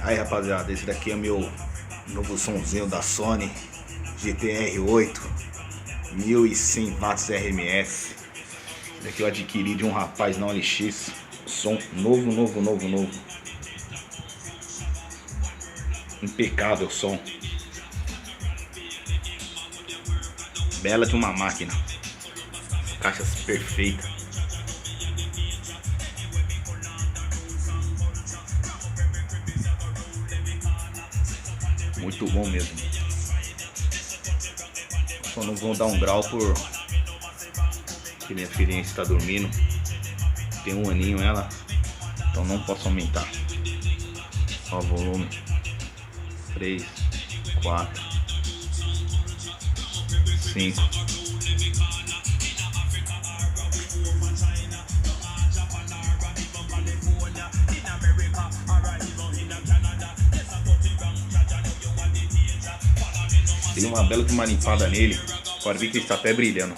Aí rapaziada, esse daqui é meu novo somzinho da Sony GT-R8 1100 watts RMS. Esse daqui eu adquiri de um rapaz na OLX. Som novo. Impecável som. Bela de uma máquina. Caixas perfeitas. Muito bom mesmo. Só não vou dar um grau porque minha filhinha está dormindo. Tem 1 aninho ela, então não posso aumentar. Ó o volume. 3, 4, 5. Dei uma bela de uma limpada nele. Pode ver que ele está até brilhando.